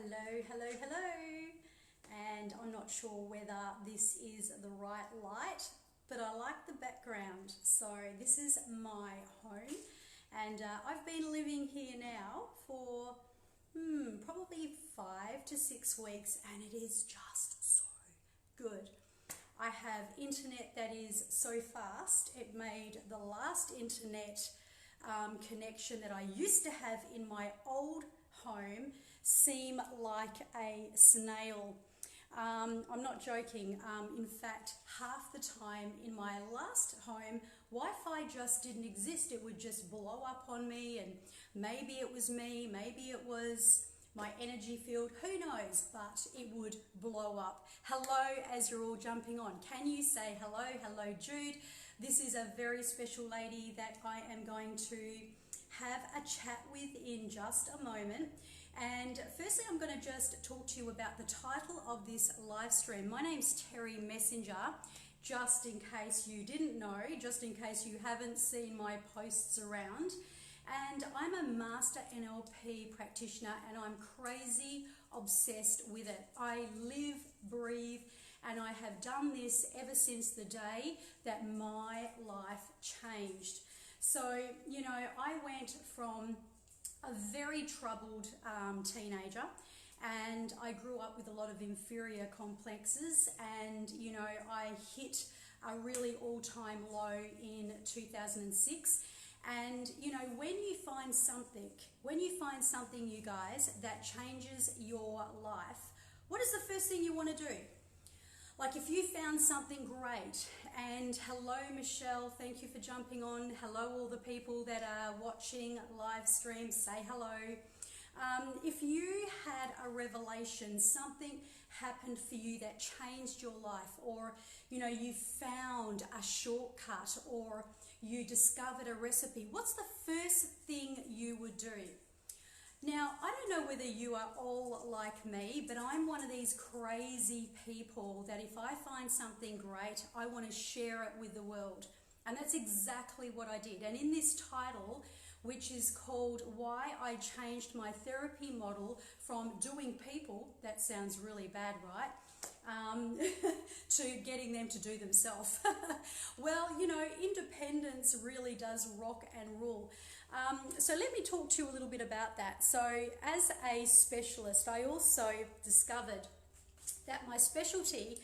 Hello. And I'm not sure whether this is the right light, but I like the background. So this is my home, and I've been living here now for probably 5 to 6 weeks, and it is just so good. I have internet that is so fast, it made the last internet connection that I used to have in my old home seem like a snail. I'm not joking. In fact, half the time in my last home, Wi-Fi just didn't exist. It would just blow up on me, and maybe it was me, maybe it was my energy field, who knows, but it would blow up. Hello, as you're all jumping on. Can you say hello? Hello, Jude. This is a very special lady that I am going to have a chat with in just a moment. And firstly, I'm going to just talk to you about the title of this live stream. My name's Terry Messenger, just in case you didn't know, just in case you haven't seen my posts around. And I'm a master NLP practitioner, and I'm crazy obsessed with it. I live, breathe, and I have done this ever since the day that my life changed. So, you know, I went from a very troubled teenager, and I grew up with a lot of inferior complexes, and, you know, I hit a really all-time low in 2006. And, you know, when you find something, you guys, that changes your life, what is the first thing you want to do? Like, if you found something great, and hello Michelle, thank you for jumping on. Hello all the people that are watching live stream, say hello. If you had a revelation, something happened for you that changed your life, or, you know, you found a shortcut, or you discovered a recipe, what's the first thing you would do? Now, I don't know whether you are all like me, but I'm one of these crazy people that if I find something great, I want to share it with the world. And that's exactly what I did. And in this title, which is called Why I Changed My Therapy Model from Doing People, that sounds really bad, right? To getting them to do themselves. Well, you know, independence really does rock and rule. So let me talk to you a little bit about that. So as a specialist, I also discovered that my specialty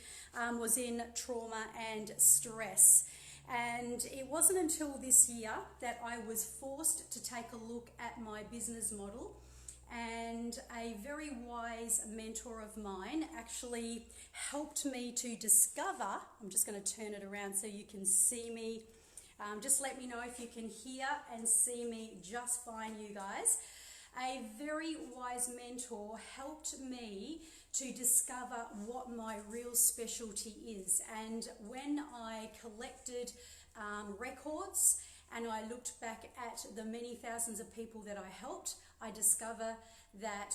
was in trauma and stress. And it wasn't until this year that I was forced to take a look at my business model, and a very wise mentor of mine actually helped me to discover, I'm just going to turn it around so you can see me. Just let me know if you can hear and see me just fine, you guys. A very wise mentor helped me to discover what my real specialty is. And when I collected records and I looked back at the many thousands of people that I helped, I discover that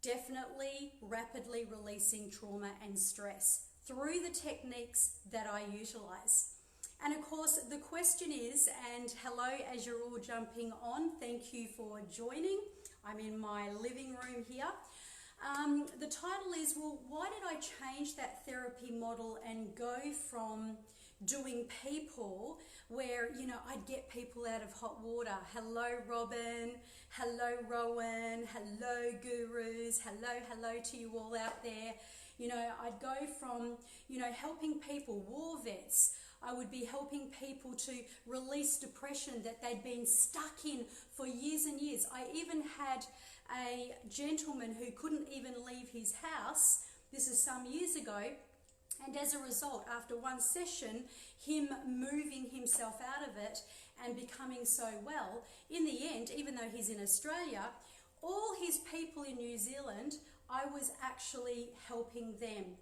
definitely rapidly releasing trauma and stress through the techniques that I utilize. And of course, the question is, and hello as you're all jumping on, thank you for joining. I'm in my living room here. The title is, well, why did I change that therapy model and go from doing people where, you know, I'd get people out of hot water. Hello, Robin. Hello, Rowan. Hello, gurus. Hello to you all out there. You know, I'd go from, you know, helping people, war vets. I would be helping people to release depression that they'd been stuck in for years and years. I even had a gentleman who couldn't even leave his house. This is some years ago. And as a result, after one session, him moving himself out of it and becoming so well, in the end, even though he's in Australia, all his people in New Zealand, I was actually helping them.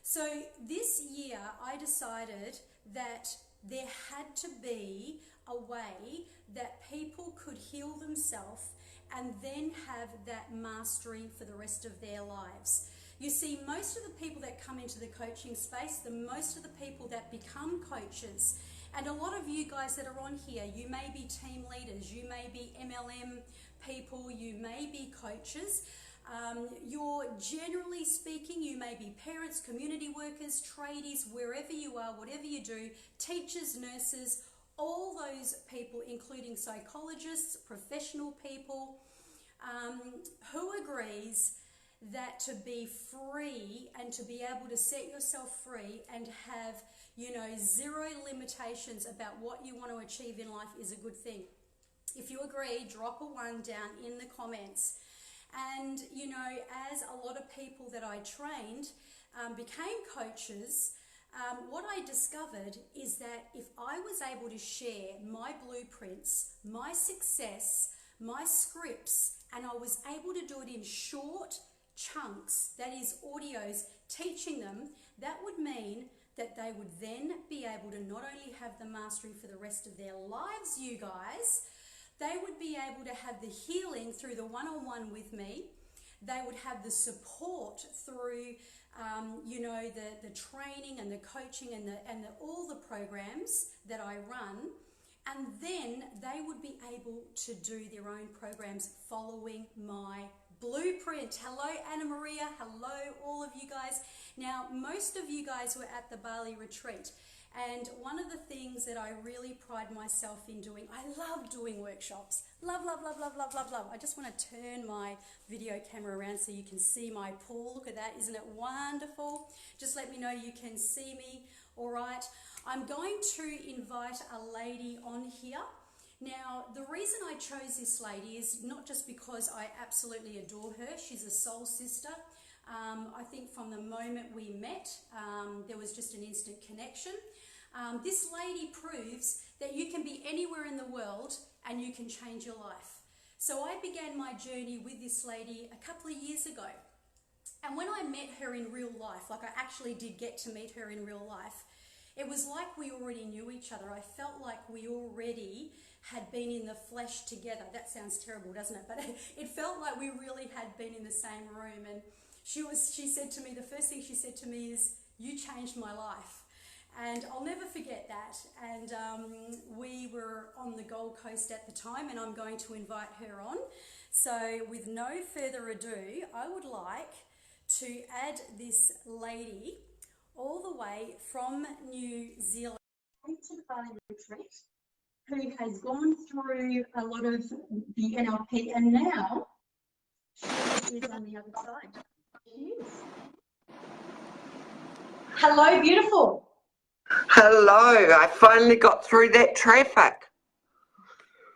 So this year, I decided that there had to be a way that people could heal themselves and then have that mastery for the rest of their lives. You see, most of the people that come into the coaching space, most of the people that become coaches, and a lot of you guys that are on here, you may be team leaders, you may be MLM people, you may be coaches. You're generally speaking, you may be parents, community workers, tradies, wherever you are, whatever you do, teachers, nurses, all those people, including psychologists, professional people, who agrees that to be free and to be able to set yourself free and have, you know, zero limitations about what you want to achieve in life is a good thing? If you agree, drop a 1 down in the comments. And, you know, as a lot of people that I trained became coaches, what I discovered is that if I was able to share my blueprints, my success, my scripts, and I was able to do it in short chunks, that is audios, teaching them, that would mean that they would then be able to not only have the mastery for the rest of their lives, you guys, they would be able to have the healing through the one-on-one with me. They would have the support through, you know, the training and the coaching and all the programs that I run. And then they would be able to do their own programs following my blueprint. Hello, Anna Maria. Hello, all of you guys. Now, most of you guys were at the Bali retreat. And one of the things that I really pride myself in doing, I love doing workshops. Love, love, love, love, love, love, love. I just want to turn my video camera around so you can see my pool. Look at that. Isn't it wonderful? Just let me know you can see me. All right. I'm going to invite a lady on here. Now, the reason I chose this lady is not just because I absolutely adore her. She's a soul sister. I think from the moment we met, there was just an instant connection. This lady proves that you can be anywhere in the world and you can change your life. So I began my journey with this lady a couple of years ago. And when I met her in real life, like I actually did get to meet her in real life, it was like we already knew each other. I felt like we already had been in the flesh together. That sounds terrible, doesn't it? But it felt like we really had been in the same room. And she said to me, the first thing she said to me is, "You changed my life." And I'll never forget that. And we were on the Gold Coast at the time, and I'm going to invite her on. So with no further ado, I would like to add this lady all the way from New Zealand to the Bali retreat, who has gone through a lot of the NLP, and now she is on the other side. She is. Hello, beautiful. Hello, I finally got through that traffic.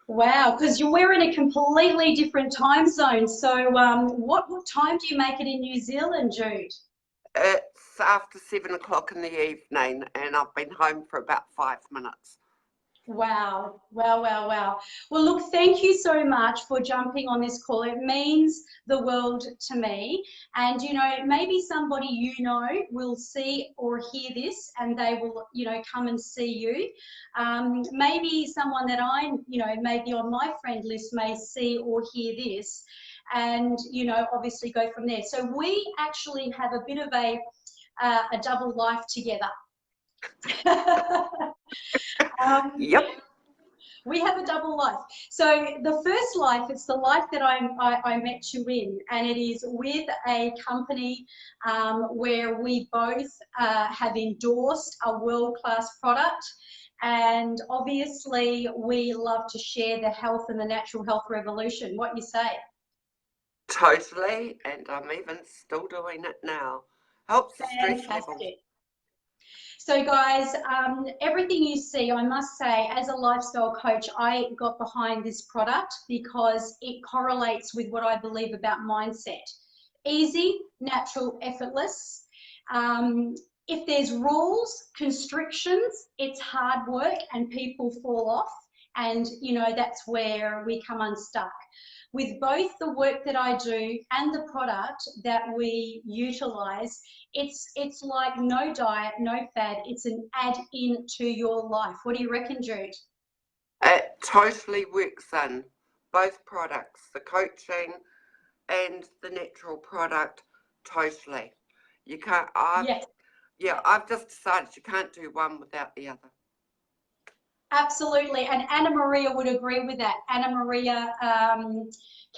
Wow, because we're in a completely different time zone. So what time do you make it in New Zealand, Jude? It's after 7 o'clock in the evening and I've been home for about 5 minutes. Wow, wow, wow, wow. Well, look, thank you so much for jumping on this call. It means the world to me. And, you know, maybe somebody you know will see or hear this and they will, you know, come and see you. Maybe someone that I, you know, maybe on my friend list may see or hear this and, you know, obviously go from there. So we actually have a bit of a double life together. Yep. We have a double life. So the first life, it's the life that I met you in, and it is with a company where we both have endorsed a world-class product. And obviously we love to share the health and the natural health revolution. What you say? Totally, and I'm even still doing it now. Helps the stress level. So guys, everything you see, I must say, as a lifestyle coach, I got behind this product because it correlates with what I believe about mindset. Easy, natural, effortless. If there's rules, constrictions, it's hard work and people fall off. And, you know, that's where we come unstuck. With both the work that I do and the product that we utilize, it's like no diet, no fad. It's an add-in to your life. What do you reckon, Jude? It totally works in both products, the coaching and the natural product, totally. You can't, Yes. Yeah, I've just decided you can't do one without the other. Absolutely. And Anna Maria would agree with that. Anna Maria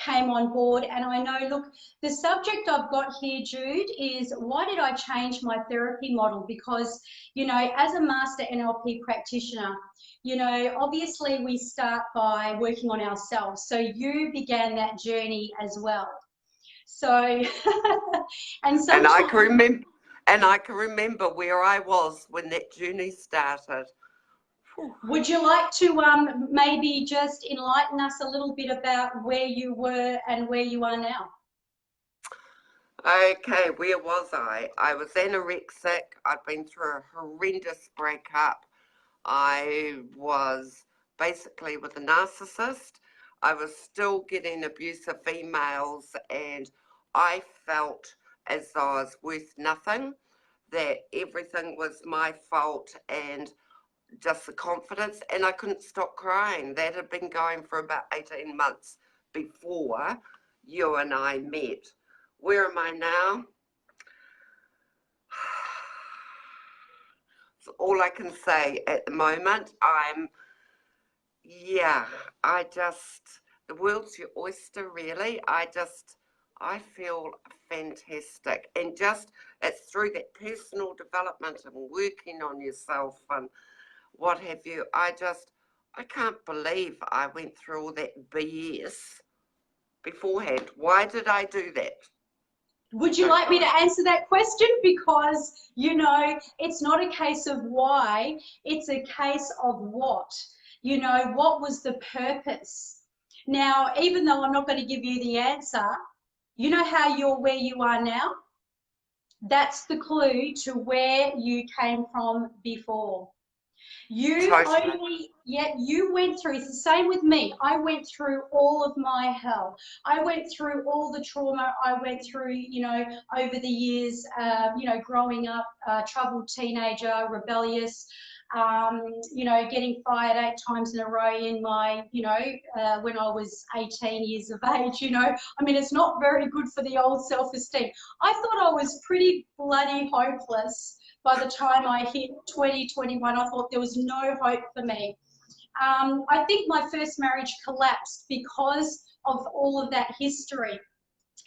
came on board. And I know, look, the subject I've got here, Jude, is why did I change my therapy model? Because, you know, as a master NLP practitioner, you know, obviously we start by working on ourselves. So you began that journey as well. So, and And I sometimes, can remember, and I can remember where I was when that journey started. would you like to maybe just enlighten us a little bit about where you were and where you are now? Okay, where was I? I was anorexic. I'd been through a horrendous breakup. I was basically with a narcissist. I was still getting abusive emails, and I felt as though I was worth nothing, that everything was my fault, and just the confidence, and I couldn't stop crying. That had been going for about 18 months before you and I met. Where am I now? It's all I can say at the moment. The world's your oyster, really. I feel fantastic. And just, it's through that personal development and working on yourself and what have you. I can't believe I went through all that BS beforehand. Why did I do that? Would you like me to answer that question? Because, you know, it's not a case of why, it's a case of what. You know, what was the purpose? Now, even though I'm not going to give you the answer, you know how you're where you are now? That's the clue to where you came from before. You went through, it's the same with me. I went through all of my hell. I went through all the trauma I went through, you know, over the years, you know, growing up, troubled teenager, rebellious, you know, getting fired 8 times in a row in my, you know, when I was 18 years of age, you know. I mean, it's not very good for the old self-esteem. I thought I was pretty bloody hopeless. By the time I hit 2021, I thought there was no hope for me. I think my first marriage collapsed because of all of that history.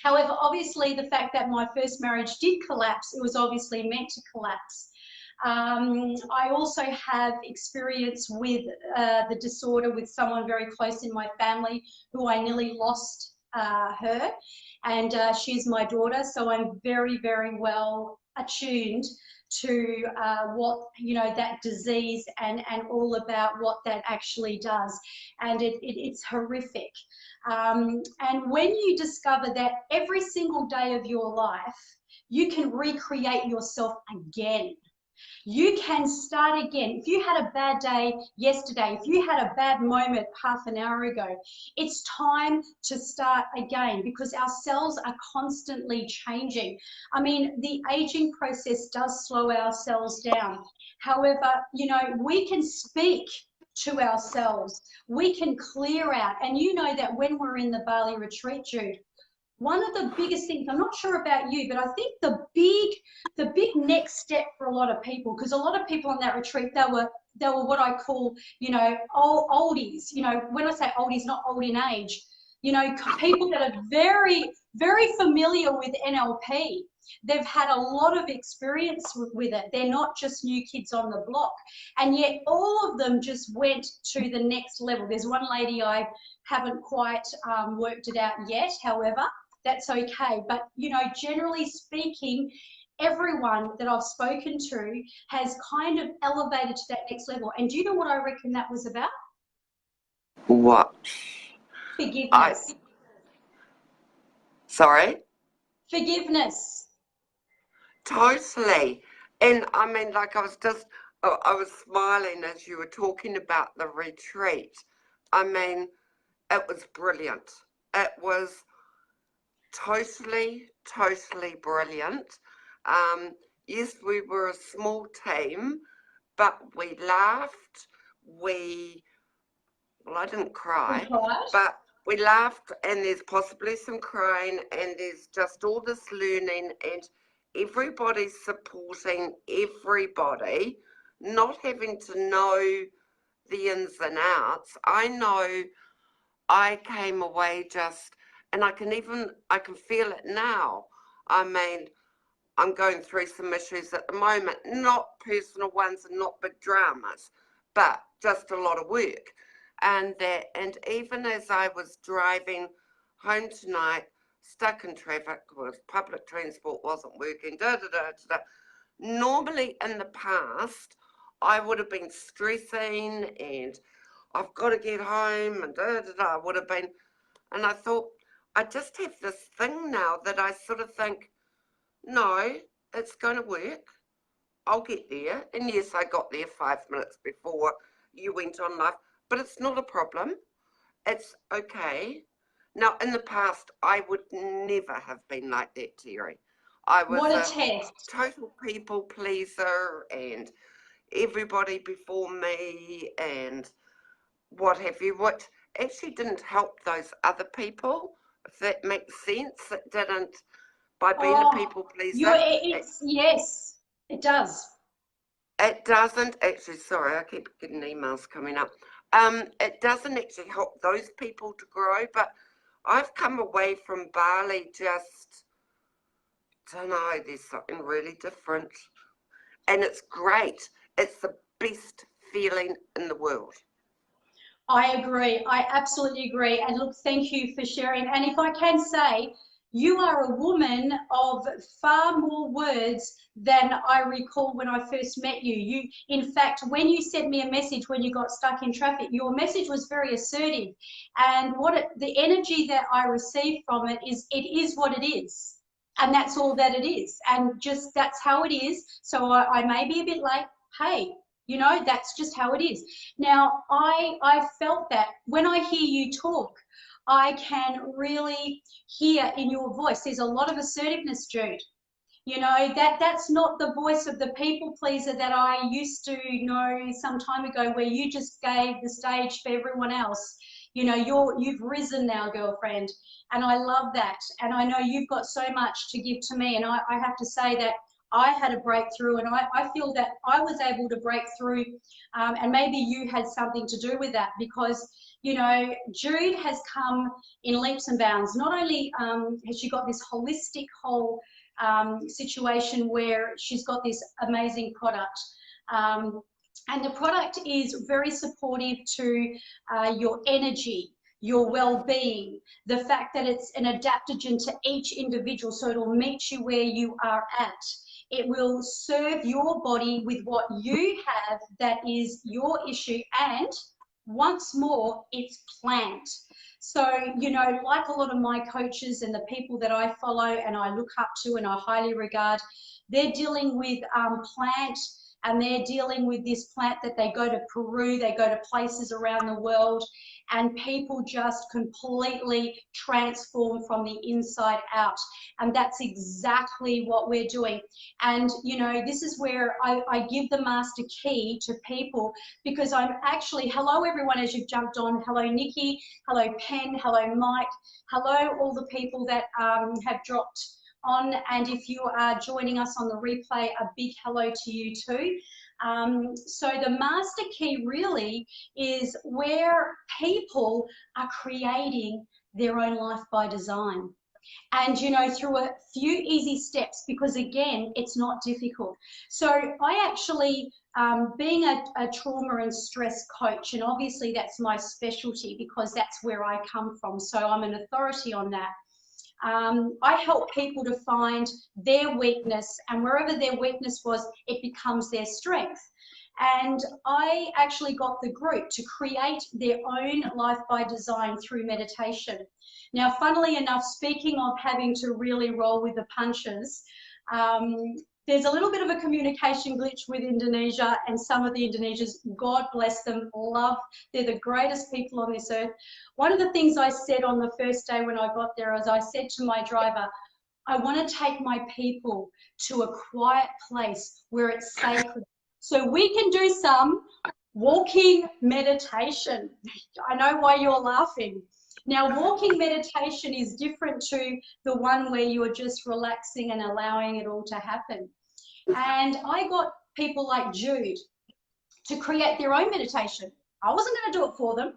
However, obviously, the fact that my first marriage did collapse, it was obviously meant to collapse. I also have experience with the disorder with someone very close in my family who I nearly lost her, and she's my daughter, so I'm very, very well attuned to what, you know, that disease and all about what that actually does. And it's horrific. And when you discover that every single day of your life, you can recreate yourself again. You can start again. If you had a bad day yesterday, if you had a bad moment half an hour ago, it's time to start again because our cells are constantly changing. I mean, the aging process does slow our cells down. However, you know, we can speak to ourselves. We can clear out. And you know that when we're in the Bali retreat, Jude, one of the biggest things, I'm not sure about you, but I think the big next step for a lot of people, because a lot of people on that retreat, they were what I call, you know, oldies. You know, when I say oldies, not old in age, you know, people that are very, very familiar with NLP. They've had a lot of experience with it. They're not just new kids on the block. And yet all of them just went to the next level. There's one lady I haven't quite worked it out yet, however, that's okay. But, you know, generally speaking, everyone that I've spoken to has kind of elevated to that next level. And do you know what I reckon that was about? What? Forgiveness. Sorry? Forgiveness. Totally. And I mean, like I was smiling as you were talking about the retreat. I mean, it was brilliant. It was totally, totally brilliant. Yes, we were a small team, but we laughed. Well, I didn't cry, but we laughed, and there's possibly some crying, and there's just all this learning, and everybody's supporting everybody, not having to know the ins and outs. I know I came away just, and I can feel it now. I mean, I'm going through some issues at the moment, not personal ones and not big dramas, but just a lot of work. And even as I was driving home tonight, stuck in traffic because public transport wasn't working, normally in the past, I would have been stressing and I've got to get home and I would have been, and I thought, I just have this thing now that I sort of think, no, it's going to work. I'll get there. And yes, I got there 5 minutes before you went on live, but it's not a problem. It's okay. Now, in the past, I would never have been like that, Terry. I was What a a test. total people pleaser and everybody before me and what have you, what actually didn't help those other people, if that makes sense. It didn't, by being a Oh, people pleaser, yes, it does. it doesn't actually, sorry, I keep getting emails coming up. It doesn't actually help those people to grow, but I've come away from Bali just, don't know, there's something really different. And it's great. It's the best feeling in the world. I agree. I absolutely agree. And look, thank you for sharing. And if I can say, you are a woman of far more words than I recall when I first met you. In fact, when you sent me a message when you got stuck in traffic, your message was very assertive. And the energy that I received from it is what it is. And that's all that it is. And just that's how it is. So I may be a bit late. Hey, you know, that's just how it is. Now, I felt that when I hear you talk, I can really hear in your voice, there's a lot of assertiveness, Jude. You know, that's not the voice of the people pleaser that I used to know some time ago, where you just gave the stage for everyone else. You know, you've risen now, girlfriend, and I love that. And I know you've got so much to give to me, and I have to say that I had a breakthrough, and I feel that I was able to break through, and maybe you had something to do with that, because, you know, Jude has come in leaps and bounds. Not only has she got this holistic whole situation where she's got this amazing product, and the product is very supportive to your energy, your well-being, the fact that it's an adaptogen to each individual, so it'll meet you where you are at. It will serve your body with what you have that is your issue, and once more, it's plant. So, you know, like a lot of my coaches and the people that I follow and I look up to and I highly regard, they're dealing with plant, and they're dealing with this plant that they go to Peru, they go to places around the world, and people just completely transform from the inside out. And that's exactly what we're doing. And, you know, this is where I give the master key to people, because I'm actually, hello everyone as you've jumped on, hello Nikki, hello Pen, hello Mike, hello all the people that have dropped on, and if you are joining us on the replay, a big hello to you too. So the master key really is where people are creating their own life by design. And, you know, through a few easy steps, because again, it's not difficult. So I actually, being a trauma and stress coach, and obviously that's my specialty because that's where I come from, so I'm an authority on that. I help people to find their weakness, and wherever their weakness was, it becomes their strength. And I actually got the group to create their own life by design through meditation. Now, funnily enough, speaking of having to really roll with the punches, there's a little bit of a communication glitch with Indonesia, and some of the Indonesians, God bless them, they're the greatest people on this earth. One of the things I said on the first day when I got there is I said to my driver, I want to take my people to a quiet place where it's sacred, so we can do some walking meditation. I know why you're laughing. Now, walking meditation is different to the one where you're just relaxing and allowing it all to happen. And I got people like Jude to create their own meditation. I wasn't going to do it for them.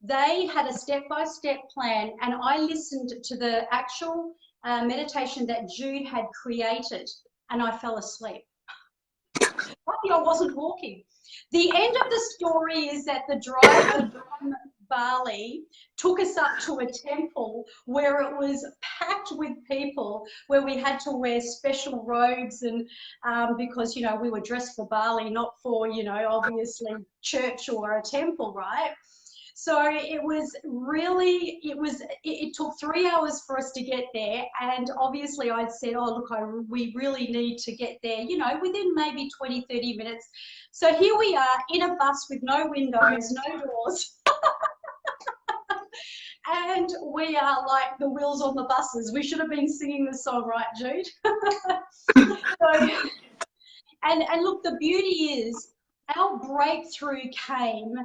They had a step-by-step plan, and I listened to the actual meditation that Jude had created, and I fell asleep. Lucky I wasn't walking. The end of the story is that the driver from Bali took us up to a temple where it was packed with people, where we had to wear special robes, and because, you know, we were dressed for Bali, not for, you know, obviously church or a temple, right? So it was really, it took 3 hours for us to get there. And obviously I'd said, oh, look, we really need to get there, you know, within maybe 20, 30 minutes. So here we are in a bus with no windows, no doors. And we are like the wheels on the buses. We should have been singing the song, right, Jude? So, and look, the beauty is our breakthrough came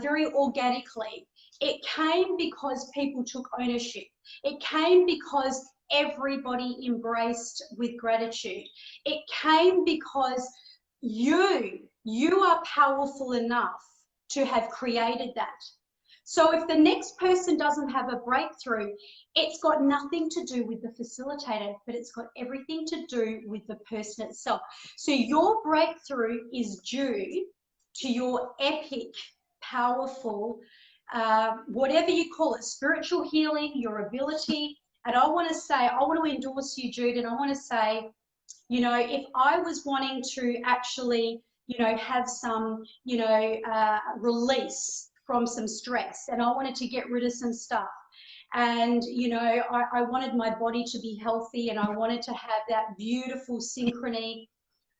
very organically. It came because people took ownership. It came because everybody embraced with gratitude. It came because you are powerful enough to have created that. So if the next person doesn't have a breakthrough, it's got nothing to do with the facilitator, but it's got everything to do with the person itself. So your breakthrough is due to your epic, powerful, whatever you call it, spiritual healing, your ability. And I want to endorse you, Jude, and I want to say, you know, if I was wanting to actually, you know, have some, you know, release from some stress, and I wanted to get rid of some stuff, and, you know, I wanted my body to be healthy, and I wanted to have that beautiful synchrony,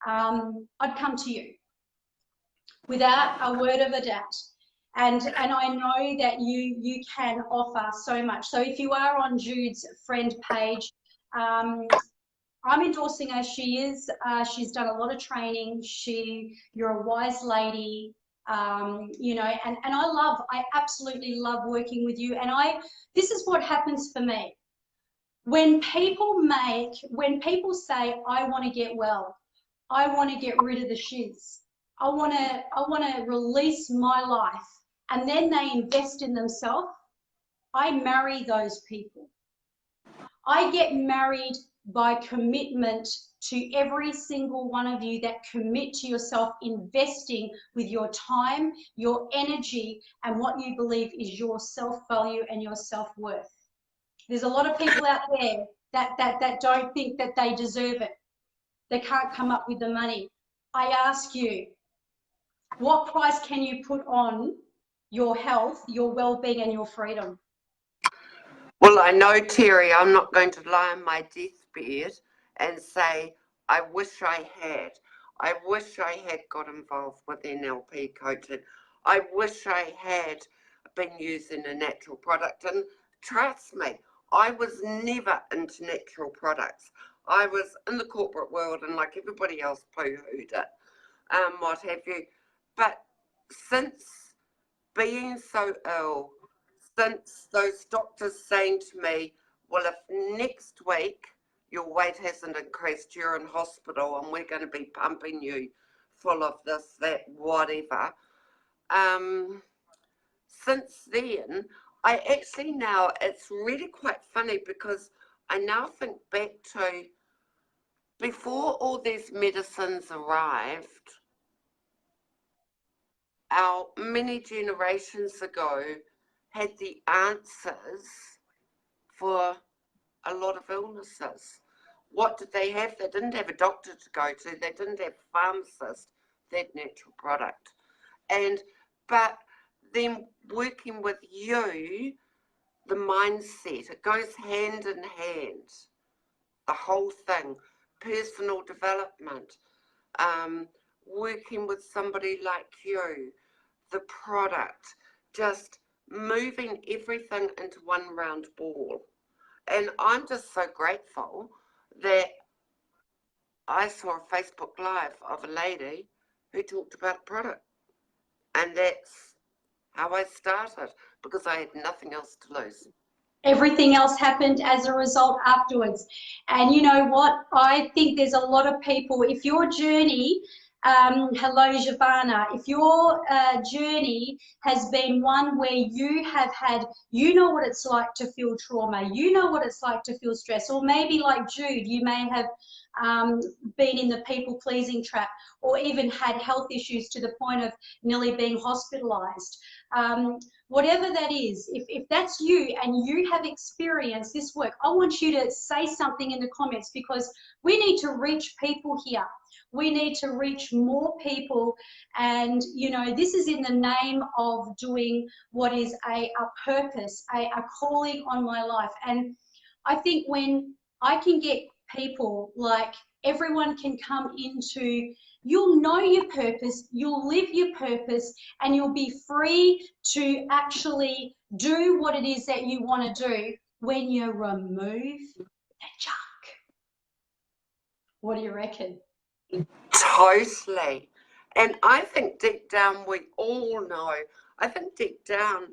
I'd come to you without a word of a doubt. And I know that you can offer so much. So if you are on Jude's friend page, I'm endorsing her. She's done a lot of training. You're a wise lady. You know, and I absolutely love working with you. And this is what happens for me. When people say, I want to get well, I want to get rid of the shiz, I want to release my life, and then they invest in themselves, I marry those people. I get married by commitment to every single one of you that commit to yourself, investing with your time, your energy, and what you believe is your self-value and your self-worth. There's a lot of people out there that don't think that they deserve it. They can't come up with the money. I ask you, what price can you put on your health, your well-being, and your freedom? Well, I know, Terry, I'm not going to lie on my deathbed and say, I wish I had. I wish I had got involved with NLP coaching. I wish I had been using a natural product. And trust me, I was never into natural products. I was in the corporate world, and like everybody else poo-hooed it, what have you. But since being so ill, since those doctors saying to me, well, if next week your weight hasn't increased, you're in hospital and we're going to be pumping you full of this, that, whatever. Since then, I actually now, it's really quite funny because I now think back to before all these medicines arrived, our many generations ago had the answers for a lot of illnesses. What did they have? They didn't have a doctor to go to. They didn't have a pharmacist. They had natural product. But then working with you, the mindset, it goes hand in hand. The whole thing, personal development, working with somebody like you, the product, just moving everything into one round ball. And I'm just so grateful that I saw a Facebook Live of a lady who talked about a product. And that's how I started, because I had nothing else to lose. Everything else happened as a result afterwards. And you know what? I think there's a lot of people, if your journey Hello, Giovanna. If your journey has been one where you have had, you know what it's like to feel trauma, you know what it's like to feel stress, or maybe like Jude, you may have been in the people-pleasing trap, or even had health issues to the point of nearly being hospitalized. Whatever that is, if that's you and you have experienced this work, I want you to say something in the comments, because we need to reach people here. We need to reach more people, and you know, this is in the name of doing what is a purpose, a calling on my life. And I think when I can get people, like, everyone can come into, you'll know your purpose, you'll live your purpose, and you'll be free to actually do what it is that you want to do when you remove the junk. What do you reckon? Totally. And I think deep down we all know. I think deep down,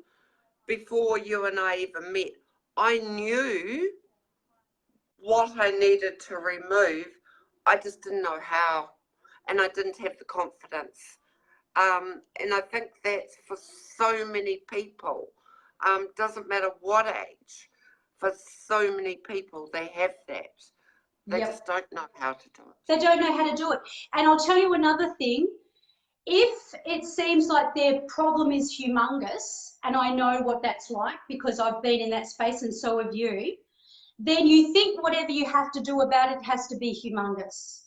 before you and I even met, I knew what I needed to remove. I just didn't know how, and I didn't have the confidence. And I think that's for so many people. Doesn't matter what age. For so many people, they have that. They just don't know how to do it. They don't know how to do it. And I'll tell you another thing. If it seems like their problem is humongous, and I know what that's like because I've been in that space and so have you, then you think whatever you have to do about it has to be humongous.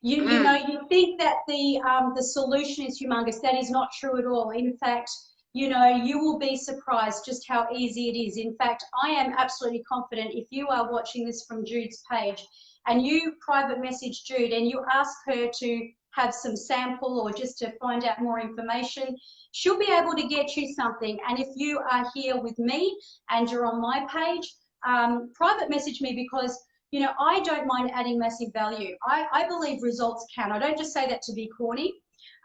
You know, you think that the solution is humongous. That is not true at all. In fact, you know, you will be surprised just how easy it is. In fact, I am absolutely confident if you are watching this from Jude's page and you private message Jude and you ask her to have some sample or just to find out more information, she'll be able to get you something. And if you are here with me and you're on my page, private message me, because you know, I don't mind adding massive value. I believe results count. I don't just say that to be corny.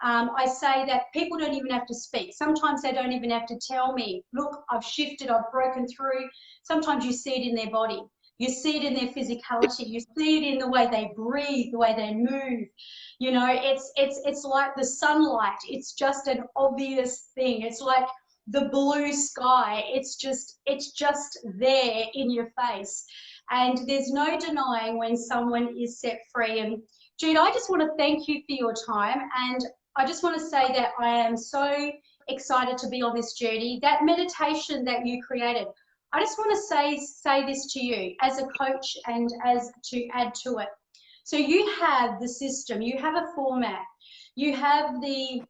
I say that people don't even have to speak. Sometimes they don't even have to tell me, look, I've shifted, I've broken through. Sometimes you see it in their body. You see it in their physicality. You see it in the way they breathe, the way they move. You know, it's like the sunlight. It's just an obvious thing. It's like the blue sky. It's just there in your face. And there's no denying when someone is set free. And Jude, I just want to thank you for your time. And I just want to say that I am so excited to be on this journey. That meditation that you created, I just want to say this to you as a coach and as to add to it. So you have the system, you have a format, you have the,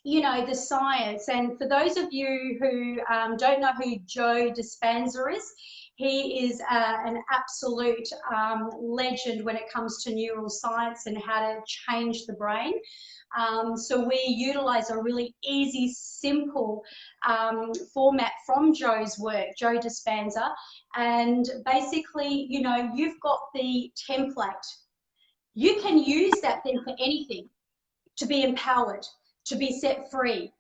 you know, the science. And for those of you who don't know who Joe Dispenza is, he is an absolute legend when it comes to neuroscience and how to change the brain. So we utilize a really easy, simple format from Joe's work, Joe Dispenza. And basically, you know, you've got the template. You can use that then for anything, to be empowered, to be set free,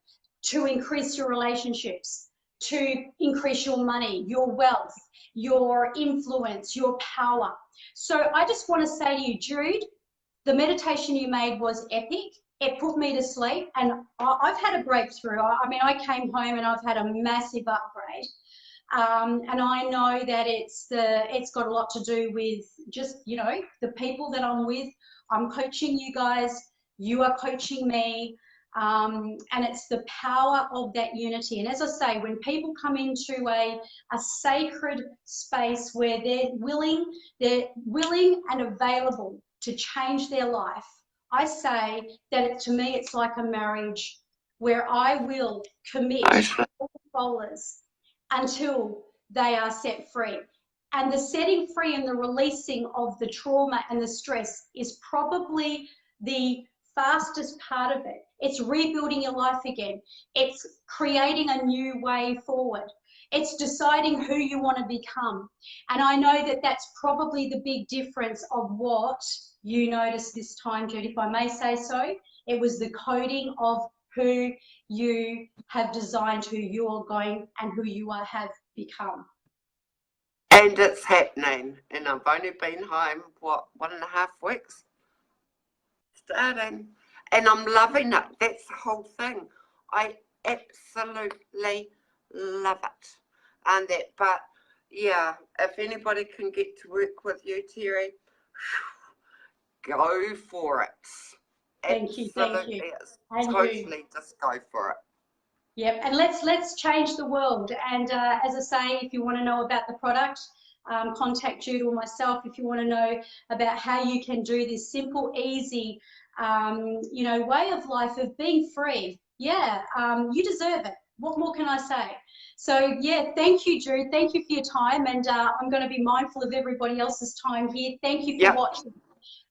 to increase your relationships, to increase your money, your wealth, your influence, your power. So I just want to say to you, Jude, the meditation you made was epic. It put me to sleep, and I've had a breakthrough. I mean, I came home and I've had a massive upgrade. And I know that it's got a lot to do with just, you know, the people that I'm with. I'm coaching you guys, you are coaching me. And it's the power of that unity. And as I say, when people come into a sacred space where they're willing and available to change their life, I say that to me, it's like a marriage where I will commit all the followers until they are set free. And the setting free and the releasing of the trauma and the stress is probably the fastest part of it. It's rebuilding your life again. It's creating a new way forward. It's deciding who you want to become. And I know that that's probably the big difference of what you noticed this time, Jude, if I may say so. It was the coding of who you have designed, who you're going, and who you have become. And it's happening. And I've only been home, what, 1.5 weeks? Starting. and I'm loving it. That's the whole thing. I absolutely love it. And that, but yeah, if anybody can get to work with you, Terry, go for it. Thank you, thank you. Absolutely, And you. totally just go for it. Yep, and let's change the world. And as I say, if you want to know about the product, contact Jude or myself. If you want to know about how you can do this simple, easy, you know, way of life of being free. Yeah, you deserve it. What more can I say? So yeah, thank you, Jude. Thank you for your time, and I'm going to be mindful of everybody else's time here. Thank you for watching.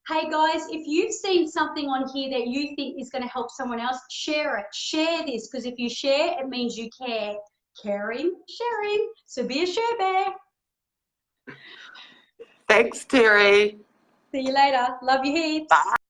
Hey guys, if you've seen something on here that you think is going to help someone else, share it. Share this, because if you share, it means you care. Caring, sharing. So be a share bear. Thanks, Terry. See you later. Love you heaps. Bye.